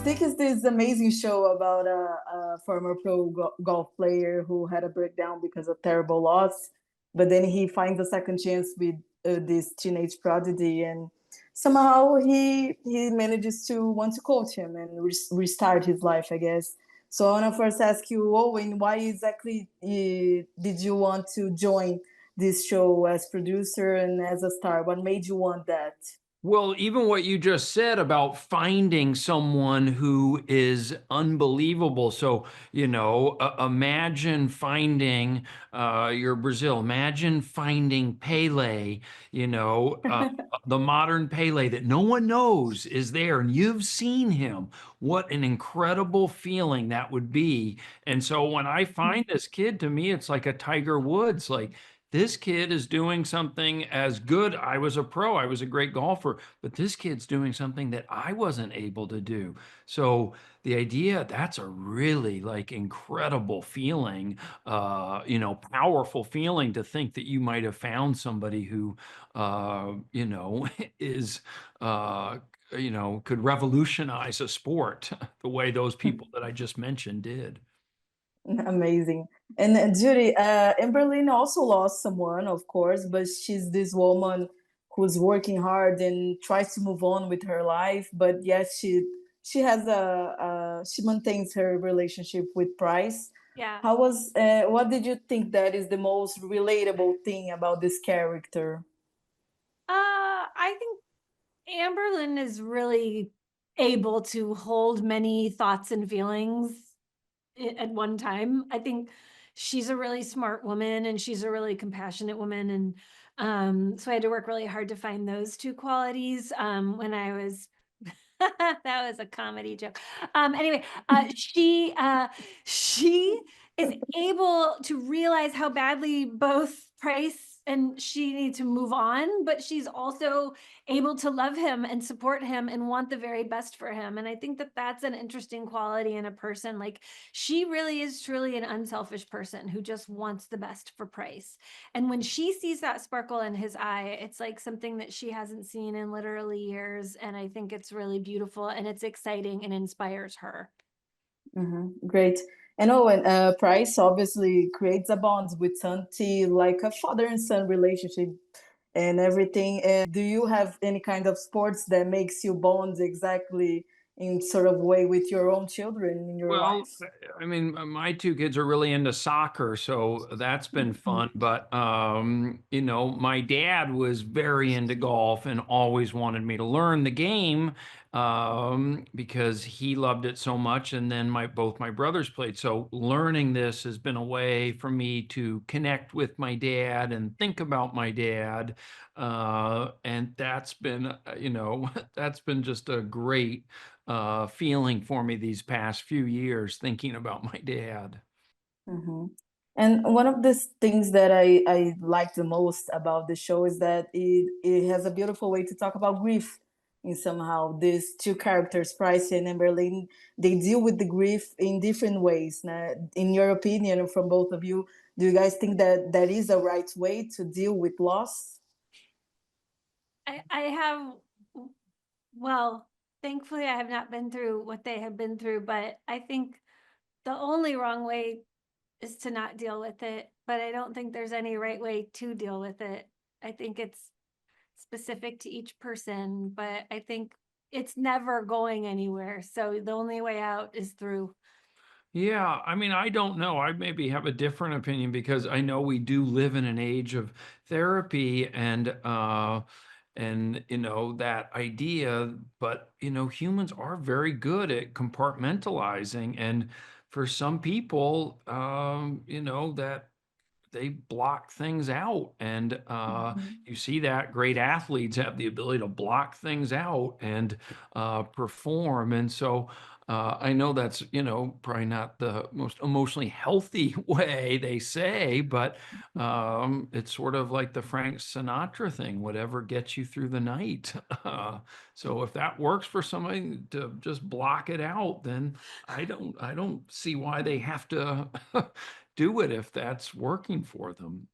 think it's this amazing show about a former golf player who had a breakdown because of terrible loss, but then he finds a second chance with this teenage prodigy, and somehow he manages to want to coach him and restart his life, I guess. So I want to first ask you, Owen, why exactly did you want to join this show as producer and as a star? What made you want that? Well, even what you just said about finding someone who is unbelievable. So, imagine finding your Brazil. Imagine finding Pele, the modern Pele that no one knows is there, and you've seen him. What an incredible feeling that would be. And so when I find this kid, to me, it's like a Tiger Woods. Like, this kid is doing something as good. I was a pro, I was a great golfer, but this kid's doing something that I wasn't able to do. So the idea, that's a really like incredible feeling, powerful feeling to think that you might have found somebody who, is, could revolutionize a sport the way those people that I just mentioned did. Amazing. And Judy, Amberlyn also lost someone, of course, but she's this woman who's working hard and tries to move on with her life. But yes, she has she maintains her relationship with Price. Yeah. What did you think that is the most relatable thing about this character? I think Amberlyn is really able to hold many thoughts and feelings at one time. I think she's a really smart woman and she's a really compassionate woman. And so I had to work really hard to find those two qualities when I was. That was a comedy joke. Anyway, she is able to realize how badly both Price and she need to move on, but she's also able to love him and support him and want the very best for him. And I think that that's an interesting quality in a person. Like, she really is truly an unselfish person who just wants the best for Price. And when she sees that sparkle in his eye, it's like something that she hasn't seen in literally years. And I think it's really beautiful and it's exciting and inspires her. Great. And Owen, Price obviously creates a bond with Santi, like a father and son relationship and everything. Do you have any kind of sports that makes you bond exactly in sort of way with your own children in your Well, life? I mean, my two kids are really into soccer, so that's been fun. But my dad was very into golf and always wanted me to learn the game because he loved it so much. And then both my brothers played. So learning this has been a way for me to connect with my dad and think about my dad. And that's been, that's been just a great feeling for me these past few years thinking about my dad. Mhm. And one of the things that I like the most about the show is that it has a beautiful way to talk about grief in somehow. These two characters, Price and Amberlyn, they deal with the grief in different ways. Now, in your opinion, from both of you, do you guys think that that is the right way to deal with loss? I have, well, thankfully, I have not been through what they have been through, but I think the only wrong way is to not deal with it. But I don't think there's any right way to deal with it. I think it's specific to each person, but I think it's never going anywhere. So the only way out is through. Yeah, I mean, I don't know. I maybe have a different opinion because I know we do live in an age of therapy and that idea, but humans are very good at compartmentalizing, and for some people, that they block things out, and Mhm. you see that great athletes have the ability to block things out and perform. And so I know that's probably not the most emotionally healthy way, they say, but it's sort of like the Frank Sinatra thing, whatever gets you through the night. So if that works for somebody to just block it out, then I don't see why they have to do it if that's working for them.